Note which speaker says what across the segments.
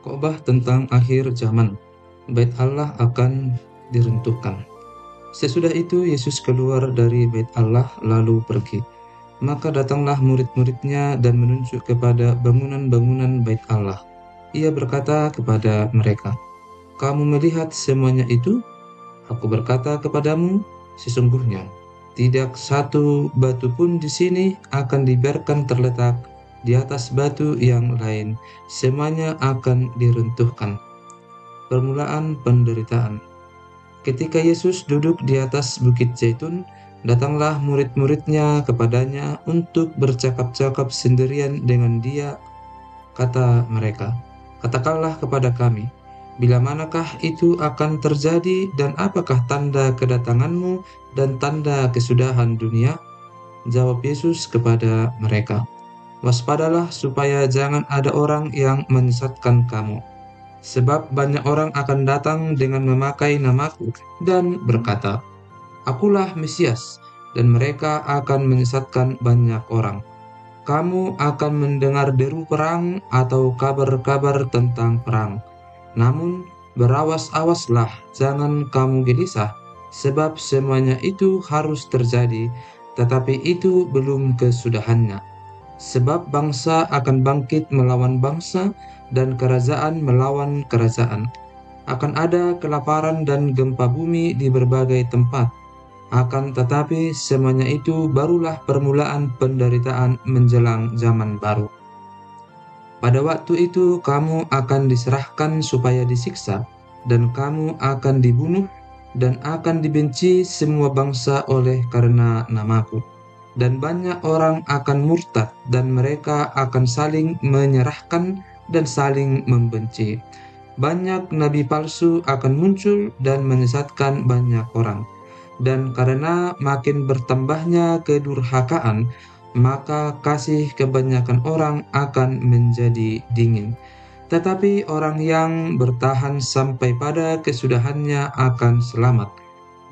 Speaker 1: Khotbah tentang akhir zaman. Bait Allah akan diruntuhkan. Sesudah itu Yesus keluar dari bait Allah lalu pergi. Maka datanglah murid-muridnya dan menunjuk kepada bangunan-bangunan bait Allah. Ia berkata kepada mereka, "Kamu melihat semuanya itu? Aku berkata kepadamu, sesungguhnya tidak satu batu pun di sini akan dibiarkan terletak di atas batu yang lain. Semuanya akan diruntuhkan." Permulaan penderitaan. Ketika Yesus duduk di atas Bukit Zaitun, datanglah murid-muridnya kepadanya untuk bercakap-cakap sendirian dengan dia. Kata mereka, "Katakanlah kepada kami, bila manakah itu akan terjadi dan apakah tanda kedatanganmu dan tanda kesudahan dunia?" Jawab Yesus kepada mereka, "Waspadalah supaya jangan ada orang yang menyesatkan kamu. Sebab banyak orang akan datang dengan memakai namaku dan berkata, 'Akulah Mesias,' dan mereka akan menyesatkan banyak orang. Kamu akan mendengar deru perang atau kabar-kabar tentang perang. Namun berawas-awaslah, jangan kamu gelisah, sebab semuanya itu harus terjadi, tetapi itu belum kesudahannya. Sebab bangsa akan bangkit melawan bangsa, dan kerajaan melawan kerajaan. Akan ada kelaparan dan gempa bumi di berbagai tempat. Akan tetapi semuanya itu barulah permulaan penderitaan menjelang zaman baru. Pada waktu itu kamu akan diserahkan supaya disiksa, dan kamu akan dibunuh, dan akan dibenci semua bangsa oleh karena namaku. Dan banyak orang akan murtad, dan mereka akan saling menyerahkan dan saling membenci. Banyak nabi palsu akan muncul dan menyesatkan banyak orang. Dan karena makin bertambahnya kedurhakaan, maka kasih kebanyakan orang akan menjadi dingin. Tetapi orang yang bertahan sampai pada kesudahannya akan selamat.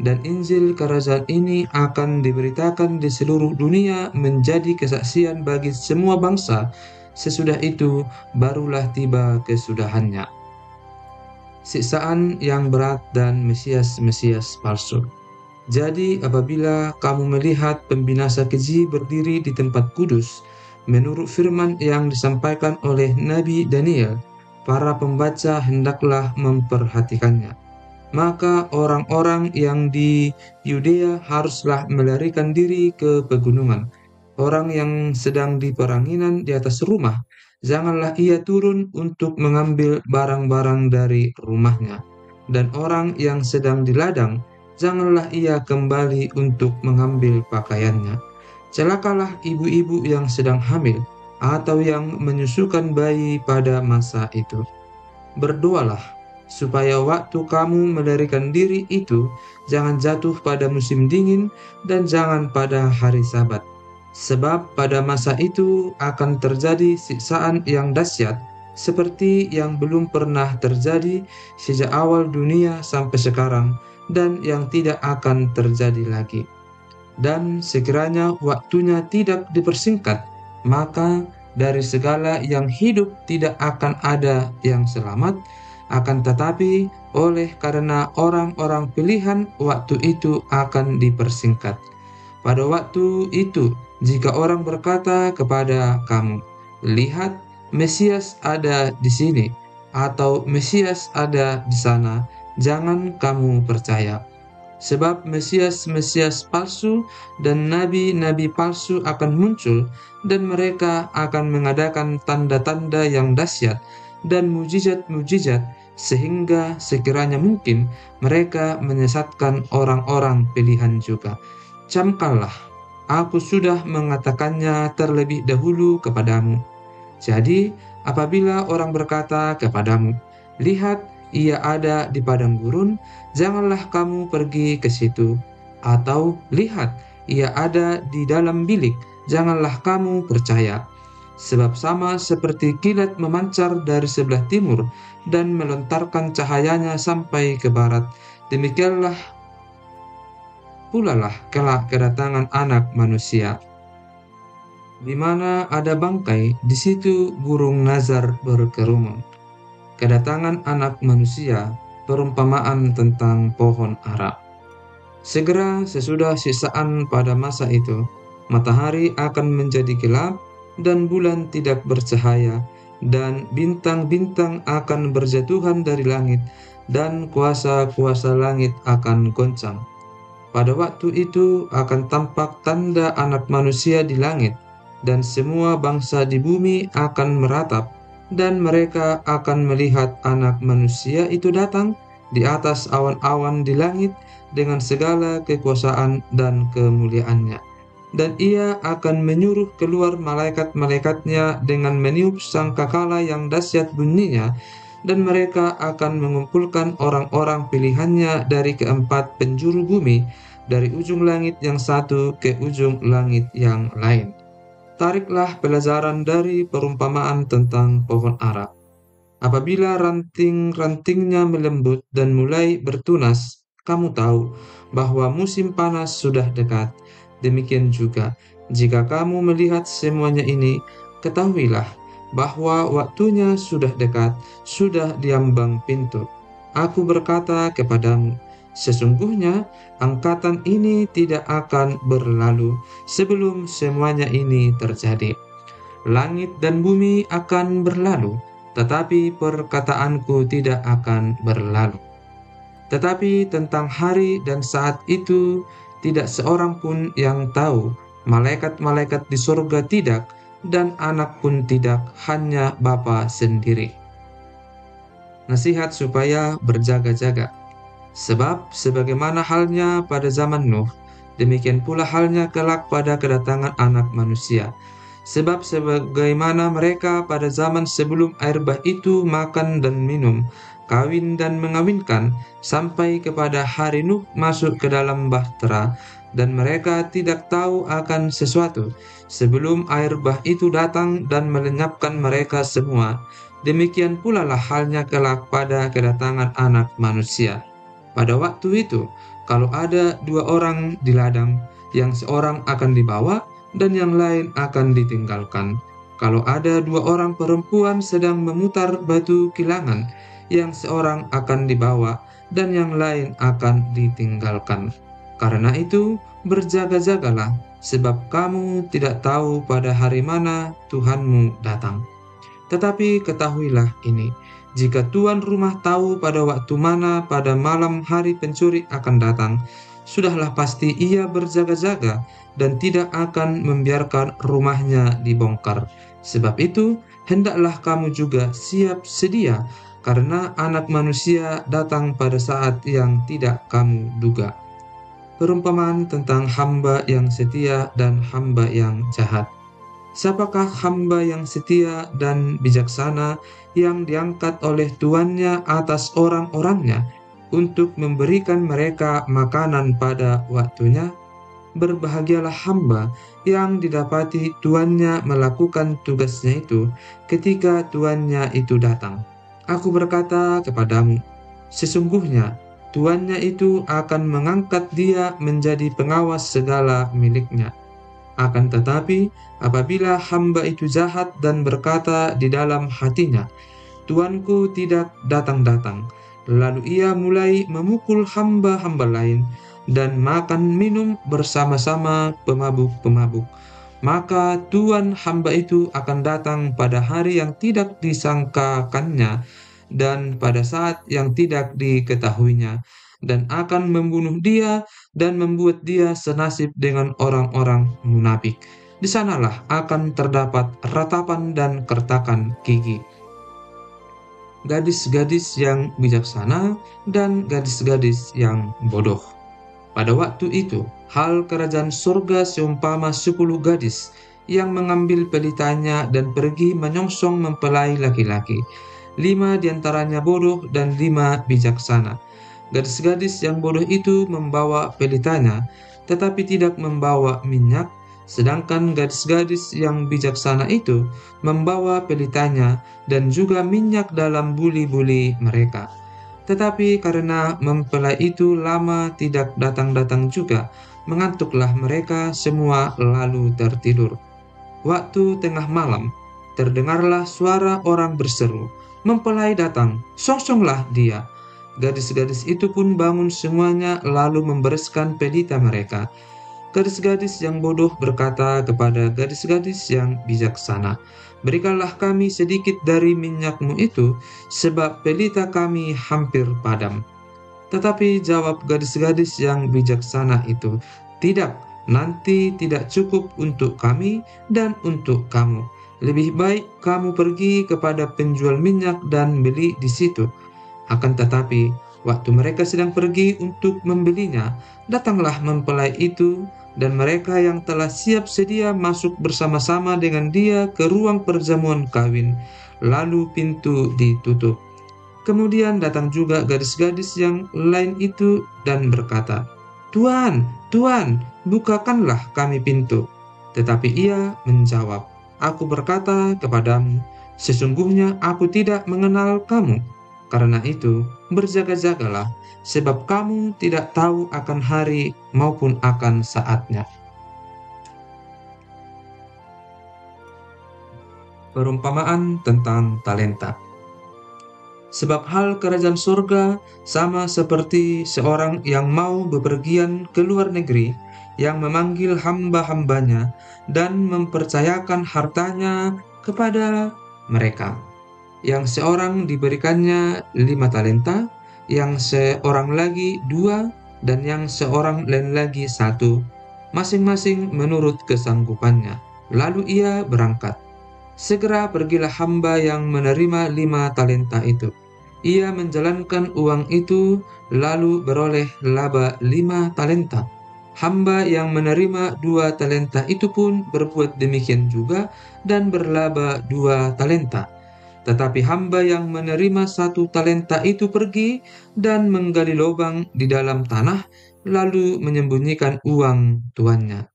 Speaker 1: Dan Injil Kerajaan ini akan diberitakan di seluruh dunia menjadi kesaksian bagi semua bangsa. Sesudah itu barulah tiba kesudahannya. Siksaan yang berat dan Mesias-Mesias palsu. Jadi apabila kamu melihat pembinasa keji berdiri di tempat kudus, menurut firman yang disampaikan oleh Nabi Daniel, para pembaca hendaklah memperhatikannya. Maka orang-orang yang di Yudea haruslah melarikan diri ke pegunungan. Orang yang sedang di peranginan di atas rumah, janganlah ia turun untuk mengambil barang-barang dari rumahnya. Dan orang yang sedang di ladang, janganlah ia kembali untuk mengambil pakaiannya. Celakalah ibu-ibu yang sedang hamil, atau yang menyusukan bayi pada masa itu. Berdoalah, supaya waktu kamu melarikan diri itu jangan jatuh pada musim dingin dan jangan pada hari Sabat. Sebab pada masa itu akan terjadi siksaan yang dahsyat, seperti yang belum pernah terjadi sejak awal dunia sampai sekarang, dan yang tidak akan terjadi lagi. Dan sekiranya waktunya tidak dipersingkat, maka dari segala yang hidup tidak akan ada yang selamat, akan tetapi oleh karena orang-orang pilihan waktu itu akan dipersingkat. Pada waktu itu, jika orang berkata kepada kamu, "Lihat, Mesias ada di sini," atau "Mesias ada di sana," jangan kamu percaya. Sebab Mesias-Mesias palsu dan nabi-nabi palsu akan muncul, dan mereka akan mengadakan tanda-tanda yang dahsyat dan mujizat-mujizat, sehingga sekiranya mungkin mereka menyesatkan orang-orang pilihan juga. Camkanlah, aku sudah mengatakannya terlebih dahulu kepadamu. Jadi, apabila orang berkata kepadamu, "Lihat, ia ada di padang gurun," janganlah kamu pergi ke situ. Atau, "Lihat, ia ada di dalam bilik," janganlah kamu percaya. Sebab sama seperti kilat memancar dari sebelah timur dan melontarkan cahayanya sampai ke barat, demikianlah pulalah kelak kedatangan Anak Manusia. Di mana ada bangkai, di situ burung nazar berkerumun. kedatangan Anak Manusia, perumpamaan tentang pohon ara. Segera sesudah sisaan pada masa itu, matahari akan menjadi gelap dan bulan tidak bercahaya, dan bintang-bintang akan berjatuhan dari langit, dan kuasa-kuasa langit akan goncang. Pada waktu itu akan tampak tanda Anak Manusia di langit, dan semua bangsa di bumi akan meratap, dan mereka akan melihat Anak Manusia itu datang di atas awan-awan di langit dengan segala kekuasaan dan kemuliaannya. Dan ia akan menyuruh keluar malaikat-malaikatnya dengan meniup sangkakala yang dahsyat bunyinya, dan mereka akan mengumpulkan orang-orang pilihannya dari keempat penjuru bumi, dari ujung langit yang satu ke ujung langit yang lain. Tariklah pelajaran dari perumpamaan tentang pohon ara. Apabila ranting-rantingnya melembut dan mulai bertunas, kamu tahu bahwa musim panas sudah dekat. Demikian juga, jika kamu melihat semuanya ini, ketahuilah bahwa waktunya sudah dekat, sudah diambang pintu. Aku berkata kepadamu, sesungguhnya angkatan ini tidak akan berlalu sebelum semuanya ini terjadi. Langit dan bumi akan berlalu, tetapi perkataanku tidak akan berlalu. Tetapi tentang hari dan saat itu, tidak seorang pun yang tahu, malaikat-malaikat di surga tidak, dan anak pun tidak, hanya Bapa sendiri. Nasihat supaya berjaga-jaga. Sebab sebagaimana halnya pada zaman Nuh, demikian pula halnya kelak pada kedatangan Anak Manusia. Sebab sebagaimana mereka pada zaman sebelum air bah itu makan dan minum, kawin dan mengawinkan, sampai kepada hari Nuh masuk ke dalam bahtera, dan mereka tidak tahu akan sesuatu, sebelum air bah itu datang dan melenyapkan mereka semua. Demikian pula lah halnya kelak pada kedatangan Anak Manusia. Pada waktu itu, kalau ada dua orang di ladang, yang seorang akan dibawa, dan yang lain akan ditinggalkan. Kalau ada dua orang perempuan sedang memutar batu kilangan, yang seorang akan dibawa, dan yang lain akan ditinggalkan. Karena itu, berjaga-jagalah, sebab kamu tidak tahu pada hari mana Tuhanmu datang. Tetapi ketahuilah ini, jika tuan rumah tahu pada waktu mana pada malam hari pencuri akan datang, sudahlah pasti ia berjaga-jaga dan tidak akan membiarkan rumahnya dibongkar. Sebab itu, hendaklah kamu juga siap sedia, karena Anak Manusia datang pada saat yang tidak kamu duga. Perumpamaan tentang hamba yang setia dan hamba yang jahat. Siapakah hamba yang setia dan bijaksana yang diangkat oleh tuannya atas orang-orangnya untuk memberikan mereka makanan pada waktunya? Berbahagialah hamba yang didapati tuannya melakukan tugasnya itu ketika tuannya itu datang. Aku berkata kepadamu, sesungguhnya tuannya itu akan mengangkat dia menjadi pengawas segala miliknya. Akan tetapi, apabila hamba itu jahat dan berkata di dalam hatinya, tuanku tidak datang-datang, lalu ia mulai memukul hamba-hamba lain dan makan minum bersama-sama pemabuk-pemabuk, maka tuan hamba itu akan datang pada hari yang tidak disangkakannya dan pada saat yang tidak diketahuinya, dan akan membunuh dia dan membuat dia senasib dengan orang-orang munafik. Di sanalah akan terdapat ratapan dan kertakan gigi. Gadis-gadis yang bijaksana dan gadis-gadis yang bodoh. Pada waktu itu, hal kerajaan surga seumpama 10 gadis yang mengambil pelitanya dan pergi menyongsong mempelai laki-laki. 5 diantaranya bodoh dan 5 bijaksana. Gadis-gadis yang bodoh itu membawa pelitanya, tetapi tidak membawa minyak, sedangkan gadis-gadis yang bijaksana itu membawa pelitanya dan juga minyak dalam buli-buli mereka. Tetapi karena mempelai itu lama tidak datang-datang juga, mengantuklah mereka semua lalu tertidur. Waktu tengah malam, terdengarlah suara orang berseru, Mempelai datang, songsonglah dia. Gadis-gadis itu pun bangun semuanya lalu membereskan pelita mereka. Gadis-gadis yang bodoh berkata kepada gadis-gadis yang bijaksana, "Berikanlah kami sedikit dari minyakmu itu, sebab pelita kami hampir padam." Tetapi jawab gadis-gadis yang bijaksana itu, "Tidak, nanti tidak cukup untuk kami dan untuk kamu. Lebih baik kamu pergi kepada penjual minyak dan beli di situ." Akan tetapi, waktu mereka sedang pergi untuk membelinya, datanglah mempelai itu, dan mereka yang telah siap sedia masuk bersama-sama dengan dia ke ruang perjamuan kawin. Lalu pintu ditutup. Kemudian datang juga gadis-gadis yang lain itu dan berkata, "Tuan, Tuan, bukakanlah kami pintu." Tetapi ia menjawab, "Aku berkata kepadamu, sesungguhnya aku tidak mengenal kamu. Karena itu, berjaga-jagalah, sebab kamu tidak tahu akan hari maupun akan saatnya." Perumpamaan tentang talenta. Sebab hal kerajaan surga sama seperti seorang yang mau bepergian ke luar negeri, yang memanggil hamba-hambanya dan mempercayakan hartanya kepada mereka. Yang seorang diberikannya 5 talenta, yang seorang lagi 2, dan yang seorang lain lagi 1, masing-masing menurut kesanggupannya. Lalu ia berangkat. Segera pergilah hamba yang menerima 5 talenta itu. Ia menjalankan uang itu, lalu beroleh laba 5 talenta. Hamba yang menerima 2 talenta itu pun berbuat demikian juga dan berlaba 2 talenta. Tetapi hamba yang menerima 1 talenta itu pergi dan menggali lubang di dalam tanah, lalu menyembunyikan uang tuannya.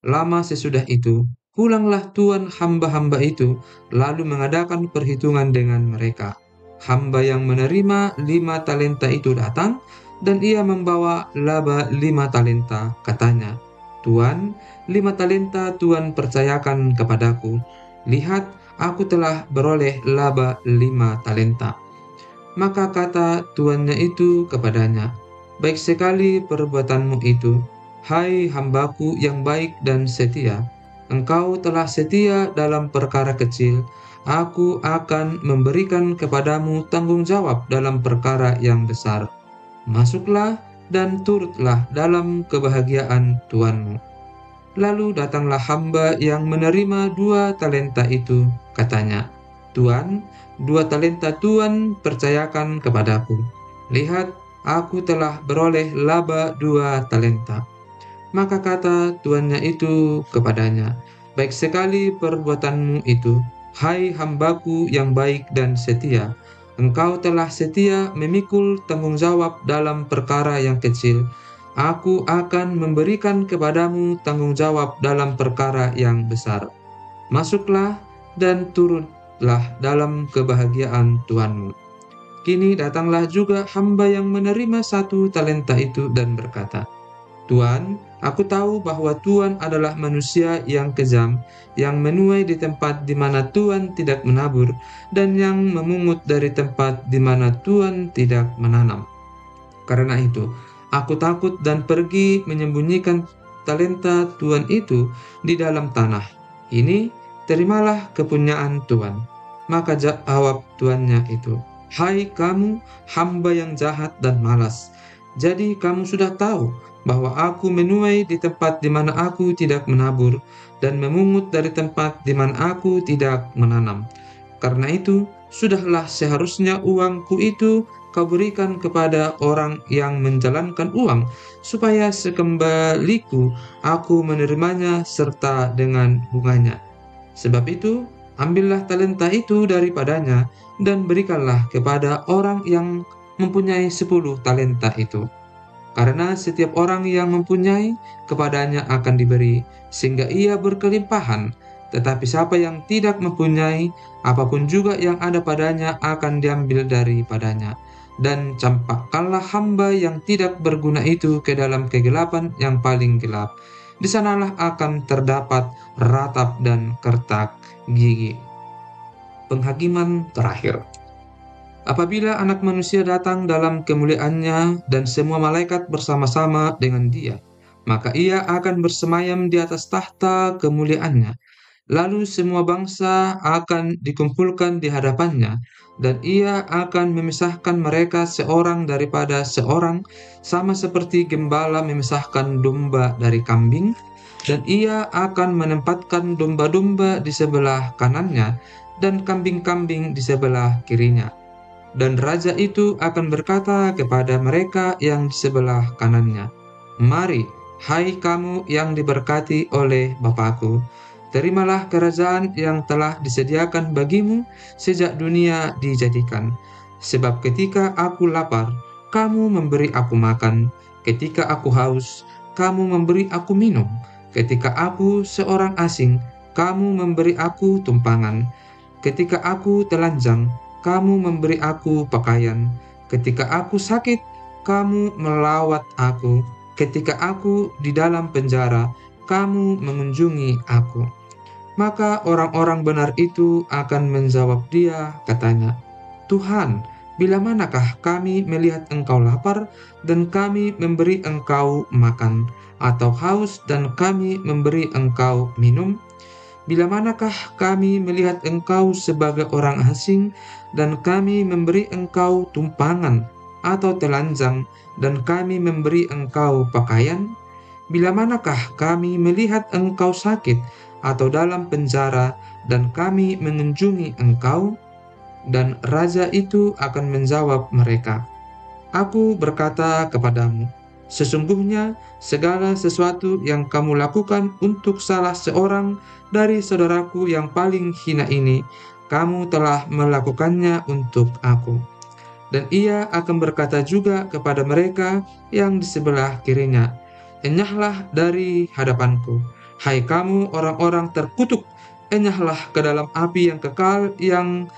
Speaker 1: Lama sesudah itu, pulanglah tuan hamba-hamba itu, lalu mengadakan perhitungan dengan mereka. Hamba yang menerima 5 talenta itu datang, dan ia membawa laba 5 talenta. Katanya, "Tuan, 5 talenta Tuan percayakan kepadaku. Lihat, aku telah beroleh laba 5 talenta." Maka kata tuannya itu kepadanya, "Baik sekali perbuatanmu itu, hai hambaku yang baik dan setia. Engkau telah setia dalam perkara kecil, aku akan memberikan kepadamu tanggung jawab dalam perkara yang besar. Masuklah dan turutlah dalam kebahagiaan tuanmu." Lalu datanglah hamba yang menerima 2 talenta itu. Katanya, "Tuan, 2 talenta Tuan percayakan kepadaku. Lihat, aku telah beroleh laba 2 talenta." Maka kata tuannya itu kepadanya, "Baik sekali perbuatanmu itu, hai hambaku yang baik dan setia. Engkau telah setia memikul tanggung jawab dalam perkara yang kecil. Aku akan memberikan kepadamu tanggung jawab dalam perkara yang besar. Masuklah dan turutlah dalam kebahagiaan Tuanmu." Kini datanglah juga hamba yang menerima 1 talenta itu dan berkata, "Tuan, aku tahu bahwa Tuan adalah manusia yang kejam, yang menuai di tempat di mana Tuan tidak menabur, dan yang memungut dari tempat di mana Tuan tidak menanam. Karena itu, aku takut dan pergi menyembunyikan talenta Tuan itu di dalam tanah. Ini, terimalah kepunyaan Tuan." Maka jawab tuannya itu, "Hai kamu, hamba yang jahat dan malas. Jadi kamu sudah tahu bahwa aku menuai di tempat di mana aku tidak menabur, dan memungut dari tempat di mana aku tidak menanam. Karena itu, sudahlah seharusnya uangku itu kau berikan kepada orang yang menjalankan uang, supaya sekembaliku aku menerimanya serta dengan bunganya. Sebab itu, ambillah talenta itu daripadanya, dan berikanlah kepada orang yang mempunyai 10 talenta itu. Karena setiap orang yang mempunyai, kepadanya akan diberi, sehingga ia berkelimpahan. Tetapi siapa yang tidak mempunyai, apapun juga yang ada padanya akan diambil daripadanya. Dan campakkanlah hamba yang tidak berguna itu ke dalam kegelapan yang paling gelap. Di sanalah akan terdapat ratap dan kertak gigi." Penghakiman terakhir. Apabila Anak Manusia datang dalam kemuliaannya dan semua malaikat bersama-sama dengan Dia, maka Ia akan bersemayam di atas tahta kemuliaannya. Lalu semua bangsa akan dikumpulkan di hadapannya, dan Ia akan memisahkan mereka seorang daripada seorang, sama seperti gembala memisahkan domba dari kambing, dan Ia akan menempatkan domba-domba di sebelah kanannya dan kambing-kambing di sebelah kirinya. Dan raja itu akan berkata kepada mereka yang di sebelah kanannya, "Mari, hai kamu yang diberkati oleh Bapakku, terimalah kerajaan yang telah disediakan bagimu sejak dunia dijadikan. Sebab ketika aku lapar, kamu memberi aku makan, ketika aku haus, kamu memberi aku minum, ketika aku seorang asing, kamu memberi aku tumpangan, ketika aku telanjang, kamu memberi aku pakaian. Ketika aku sakit, kamu melawat aku. Ketika aku di dalam penjara, kamu mengunjungi aku." Maka orang-orang benar itu akan menjawab dia, katanya, "Tuhan, bila manakah kami melihat engkau lapar dan kami memberi engkau makan, atau haus dan kami memberi engkau minum? Bila manakah kami melihat engkau sebagai orang asing, dan kami memberi engkau tumpangan, atau telanjang, dan kami memberi engkau pakaian? Bila manakah kami melihat engkau sakit, atau dalam penjara, dan kami mengunjungi engkau?" Dan raja itu akan menjawab mereka, "Aku berkata kepadamu, sesungguhnya segala sesuatu yang kamu lakukan untuk salah seorang dari saudaraku yang paling hina ini, kamu telah melakukannya untuk aku." Dan ia akan berkata juga kepada mereka yang di sebelah kirinya, "Enyahlah dari hadapanku, hai kamu orang-orang terkutuk, enyahlah ke dalam api yang kekal yang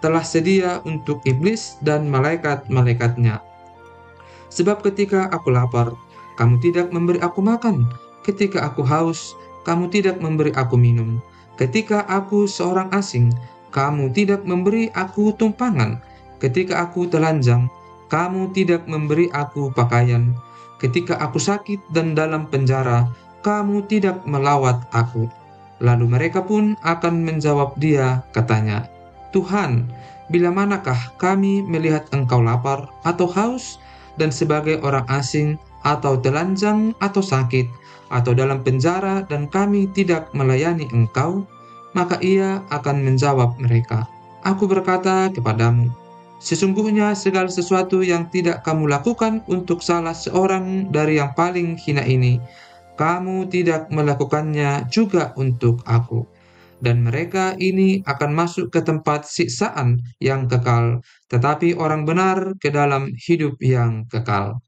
Speaker 1: telah sedia untuk iblis dan malaikat-malaikatnya. Sebab ketika aku lapar, kamu tidak memberi aku makan. Ketika aku haus, kamu tidak memberi aku minum. Ketika aku seorang asing, kamu tidak memberi aku tumpangan. Ketika aku telanjang, kamu tidak memberi aku pakaian. Ketika aku sakit dan dalam penjara, kamu tidak melawat aku." Lalu mereka pun akan menjawab dia, katanya, "Tuhan, bila manakah kami melihat engkau lapar atau haus, dan sebagai orang asing, atau telanjang, atau sakit, atau dalam penjara, dan kami tidak melayani engkau?" Maka ia akan menjawab mereka, "Aku berkata kepadamu, sesungguhnya segala sesuatu yang tidak kamu lakukan untuk salah seorang dari yang paling hina ini, kamu tidak melakukannya juga untuk aku." Dan mereka ini akan masuk ke tempat siksaan yang kekal, tetapi orang benar ke dalam hidup yang kekal.